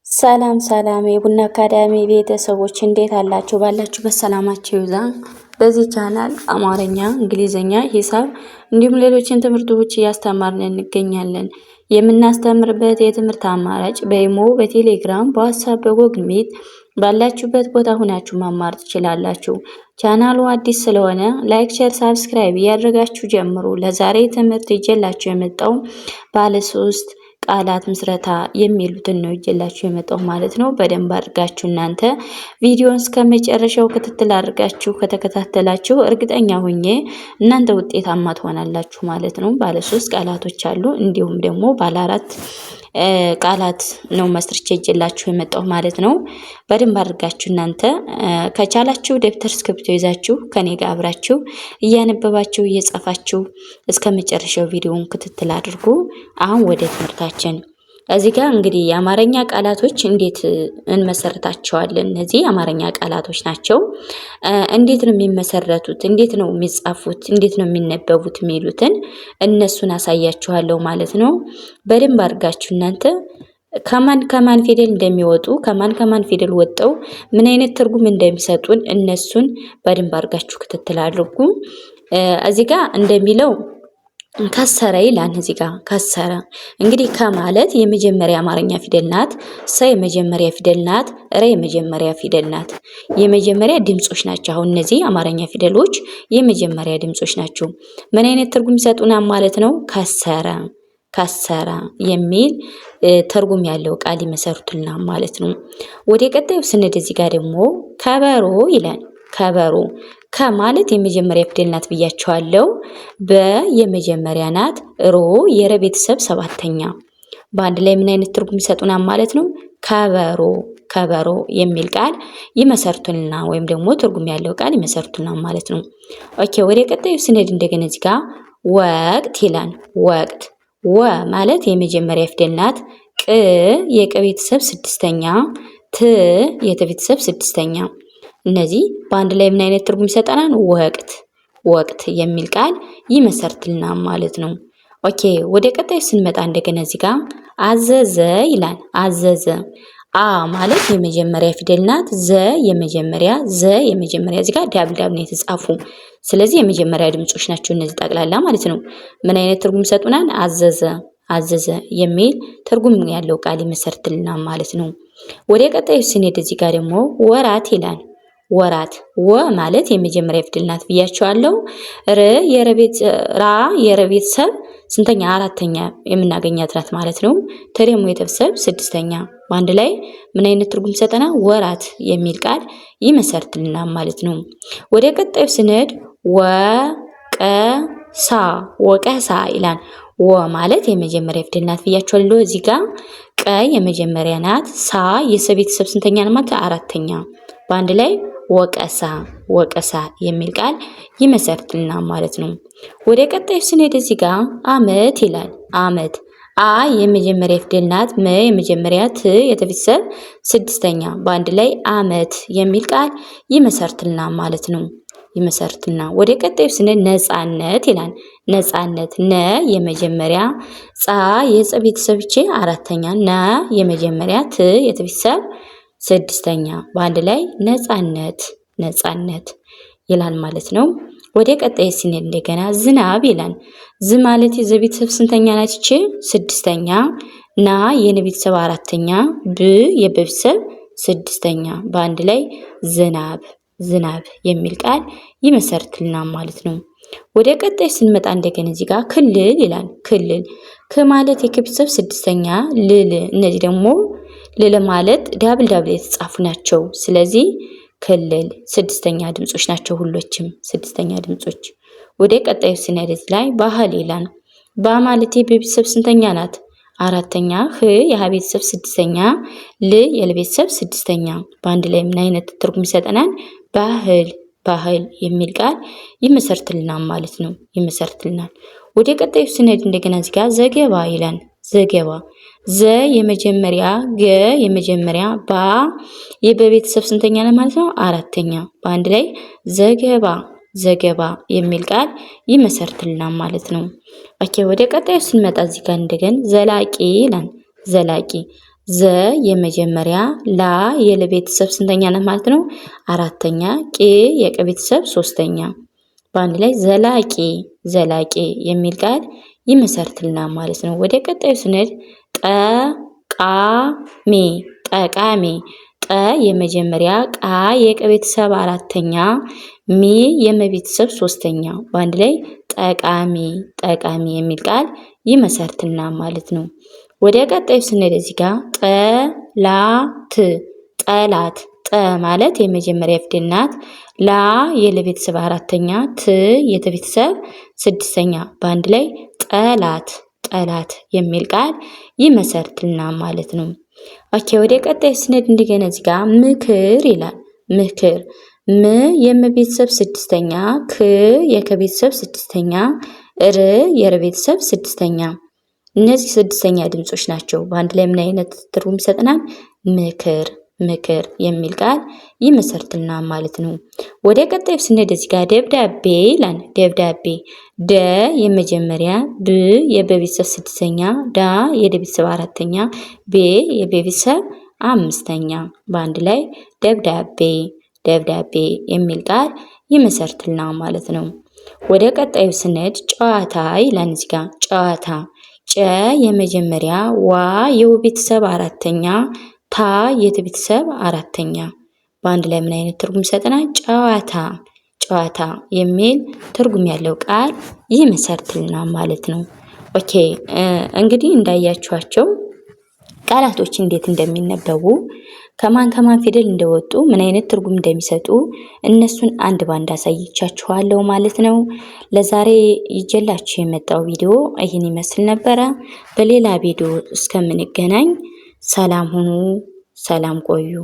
ሰላም ሰላም የቡና አካዳሚ ቤተሰቦች እንዴት አላችሁ? ባላችሁበት ሰላማችሁ ይብዛ። በዚህ ቻናል አማርኛ፣ እንግሊዝኛ፣ ሂሳብ እንዲሁም ሌሎችን ትምህርቶች እያስተማርን እንገኛለን። የምናስተምርበት የትምህርት አማራጭ በኢሞ፣ በቴሌግራም፣ በዋትስአፕ፣ በጎግል ሚት ባላችሁበት ቦታ ሁናችሁ መማር ትችላላችሁ። ቻናሉ አዲስ ስለሆነ ላይክ፣ ሼር፣ ሳብስክራይብ እያደረጋችሁ ጀምሩ። ለዛሬ ትምህርት ይዤላችሁ የመጣው ባለ 3 ቃላት ምስረታ የሚሉትን ነው ይዤላችሁ የመጣው ማለት ነው። በደንብ አድርጋችሁ እናንተ ቪዲዮን እስከመጨረሻው ክትትል አድርጋችሁ ከተከታተላችሁ እርግጠኛ ሆኜ እናንተ ውጤታማ ትሆናላችሁ ማለት ነው። ባለ 3 ቃላቶች አሉ፣ እንዲሁም ደግሞ ባለ 4 ቃላት ነው መስርቼ ይዤላችሁ የመጣው ማለት ነው። በደንብ አድርጋችሁ እናንተ ከቻላችሁ ደብተር እስክሪብቶ ይዛችሁ ከኔ ጋር አብራችሁ እያነበባችሁ እየጻፋችሁ እስከመጨረሻው ቪዲዮውን ክትትል አድርጉ። አሁን ወደ ትምህርታችን እዚህ ጋር እንግዲህ የአማርኛ ቃላቶች እንዴት እንመሰርታቸዋለን? እነዚህ የአማርኛ ቃላቶች ናቸው። እንዴት ነው የሚመሰረቱት? እንዴት ነው የሚጻፉት? እንዴት ነው የሚነበቡት? የሚሉትን እነሱን አሳያችኋለሁ ማለት ነው። በደንብ አድርጋችሁ እናንተ ከማን ፊደል እንደሚወጡ ከማን ፊደል ወጣው ምን አይነት ትርጉም እንደሚሰጡን እነሱን በደንብ አድርጋችሁ ክትትል አድርጉ። እዚህ ጋር እንደሚለው ከሰረ ይላል። እዚህ ጋር ከሰረ እንግዲህ ከማለት የመጀመሪያ አማርኛ ፊደል ናት። ሰ የመጀመሪያ ፊደል ናት። ረ የመጀመሪያ ፊደል ናት። የመጀመሪያ ድምጾች ናቸው። አሁን እነዚህ አማርኛ ፊደሎች የመጀመሪያ ድምጾች ናቸው። ምን አይነት ትርጉም ይሰጡናል ማለት ነው? ከሰረ የሚል ትርጉም ያለው ቃል ይመሰርቱልናል ማለት ነው። ወደ ቀጣዩ ስንሄድ እዚህ ጋር ደግሞ ከበሮ ይላል። ከበሮ ከማለት የመጀመሪያ ፊደል ናት ብያቸዋለሁ። የመጀመሪያ ናት። ሮ የረ ቤተሰብ 7ኛ በአንድ ላይ ምን አይነት ትርጉም ይሰጡናል ማለት ነው? ከበሮ የሚል ቃል ይመሰርቱልና ወይም ደግሞ ትርጉም ያለው ቃል ይመሰርቱልና ማለት ነው። ኦኬ ወደ ቀጣዩ ስንሄድ እንደገና እዚህ ጋር ወቅት ይላል። ወቅት ማለት የመጀመሪያ ፊደል ናት። የቀ ቤተሰብ 6ኛ፣ የተ ቤተሰብ 6ኛ እነዚህ በአንድ ላይ ምን አይነት ትርጉም ይሰጠናል? ወቅት የሚል ቃል ይመሰርትልናል ማለት ነው። ኦኬ ወደ ቀጣይ ስንመጣ እንደገና እዚህ ጋር አዘዘ ይላል። አዘዘ ማለት የመጀመሪያ ፊደል ናት። የመጀመሪያ እዚህ ጋር ዳብል ነው የተጻፉ። ስለዚህ የመጀመሪያ ድምጾች ናቸው እነዚህ ጠቅላላ ማለት ነው። ምን አይነት ትርጉም ይሰጡናል? አዘዘ የሚል ትርጉም ያለው ቃል ይመሰርትልናል ማለት ነው። ወደ ቀጣዩ ስንሄድ እዚህ ጋር ደግሞ ወራት ይላል። ወራት ማለት የመጀመሪያ ፊደል ናት ብያቸዋለሁ። የረቤተሰብ ስንተኛ? 4ኛ የምናገኛት ናት ማለት ነው። ተደሞ የተሰብ 6ኛ በአንድ ላይ ምን አይነት ትርጉም ይሰጠናል? ወራት የሚል ቃል ይመሰርትልናል ማለት ነው። ወደ ቀጣዩ ስንሄድ ወቀሳ ይላል። ማለት የመጀመሪያ ፊደል ናት ብያቸዋለሁ። እዚህ ጋር ቀ የመጀመሪያ ናት። ሳ የሰ ቤተሰብ ስንተኛ ነው ማለት? 4ኛ በአንድ ላይ ወቀሳ የሚል ቃል ይመሰርትልናል ማለት ነው። ወደ ቀጣዩ ስንሄድ እዚህ ጋር አመት ይላል። አመት የመጀመሪያ ፊደል ናት። የመጀመሪያ የተቤተሰብ 6ኛ በአንድ ላይ አመት የሚል ቃል ይመሰርትልናል ማለት ነው። ወደ ቀጣዩ ስንሄድ ነፃነት ይላል። ነፃነት የመጀመሪያ የጸ ቤተሰብ 4ኛ የመጀመሪያ የተቤተሰብ 6ኛ በአንድ ላይ ነፃነት ይላል ማለት ነው። ወደ ቀጣይ ስንሄድ እንደገና ዝናብ ይላል። ማለት የቤተሰብ ስንተኛ ናት? 6ኛ የነ ቤተሰብ 4ኛ የበቤተሰብ 6ኛ በአንድ ላይ ዝናብ የሚል ቃል ይመሰርትልናል ማለት ነው። ወደ ቀጣይ ስንመጣ እንደገና እዚህ ጋር ክልል ይላል። ክልል ማለት የከቤተሰብ 6ኛ እነዚህ ደግሞ ማለት ዳብል የተጻፉ ናቸው። ስለዚህ ክልል 6ኛ ድምጾች ናቸው። ሁሎችም 6ኛ ድምጾች። ወደ ቀጣዩ ስንሄድ ላይ ባህል ይላል። ማለት የቤተሰብ ስንተኛ ናት? 4ኛ የሀ ቤተሰብ 6ኛ የለቤተሰብ 6ኛ በአንድ ላይ ምን አይነት ትርጉም ይሰጠናል? ባህል የሚል ቃል ይመሰርትልናል ማለት ነው። ወደ ቀጣዩ ስንሄድ እንደገና እዚህ ጋር ዘገባ ይላል። ዘገባ የመጀመሪያ የመጀመሪያ የበቤተሰብ ስንተኛ ነው ማለት ነው? 4ኛ በአንድ ላይ ዘገባ የሚል ቃል ይመሰርትልናል ማለት ነው። ኦኬ ወደ ቀጣዩ ስንመጣ እዚህ ጋር እንደገና ዘላቂ ይላል። ዘ የመጀመሪያ፣ ላ የለቤተሰብ ስንተኛ ናት ማለት ነው? አራተኛ። ቄ የቀቤተሰብ ሶስተኛ። በአንድ ላይ ዘላቂ ዘላቂ የሚል ቃል ይመሰርትልናል ማለት ነው። ወደ ቀጣዩ ስንሄድ ጠቃሚ ጠቃሚ። ጠ የመጀመሪያ፣ ቃ የቀቤተሰብ አራተኛ፣ ሚ የመቤተሰብ ሶስተኛ። በአንድ ላይ ጠቃሚ ጠቃሚ የሚል ቃል ይመሰርትልናል ማለት ነው። ወደ ቀጣዩ ስንሄድ እዚህ ጋር ጠላት ጠላት። ጠ ማለት የመጀመሪያ ፊደል ናት። ላ የለቤተሰብ አራተኛ፣ ት የተቤተሰብ ስድስተኛ። በአንድ ላይ ጠላት ጠላት የሚል ቃል ይመሰርትልናል ማለት ነው። ኦኬ ወደ ቀጣይ ስንሄድ እንደገና እዚህ ጋር ምክር ይላል። ምክር ም የመቤተሰብ ስድስተኛ፣ ክ የከቤተሰብ ስድስተኛ፣ ር የረቤተሰብ ስድስተኛ። እነዚህ ስድስተኛ ድምጾች ናቸው። በአንድ ላይ ምን አይነት ትርጉም ይሰጠናል? ምክር ምክር የሚል ቃል ይመሰርትልናል ማለት ነው። ወደ ቀጣዩ ስንሄድ እዚህ ጋር ደብዳቤ ይላል። ደብዳቤ ደ የመጀመሪያ፣ ብ የበቤተሰብ ስድስተኛ፣ ዳ የደቤተሰብ አራተኛ፣ ቤ የበቤተሰብ አምስተኛ። በአንድ ላይ ደብዳቤ ደብዳቤ የሚል ቃል ይመሰርትልናል ማለት ነው። ወደ ቀጣዩ ስንሄድ ጨዋታ ይላል። እዚህ ጋር ጨዋታ ጨ የመጀመሪያ፣ ዋ የቤተሰብ አራተኛ፣ ታ የቤተሰብ አራተኛ። በአንድ ላይ ምን አይነት ትርጉም ይሰጠናል? ጨዋታ ጨዋታ የሚል ትርጉም ያለው ቃል ይመሰርትልናል ማለት ነው። ኦኬ እንግዲህ እንዳያችኋቸው ቃላቶች እንዴት እንደሚነበቡ ከማን ከማን ፊደል እንደወጡ ምን አይነት ትርጉም እንደሚሰጡ እነሱን አንድ ባንድ አሳይቻችኋለሁ ማለት ነው። ለዛሬ ይዤላችሁ የመጣው ቪዲዮ ይህን ይመስል ነበረ። በሌላ ቪዲዮ እስከምንገናኝ ሰላም ሁኑ፣ ሰላም ቆዩ።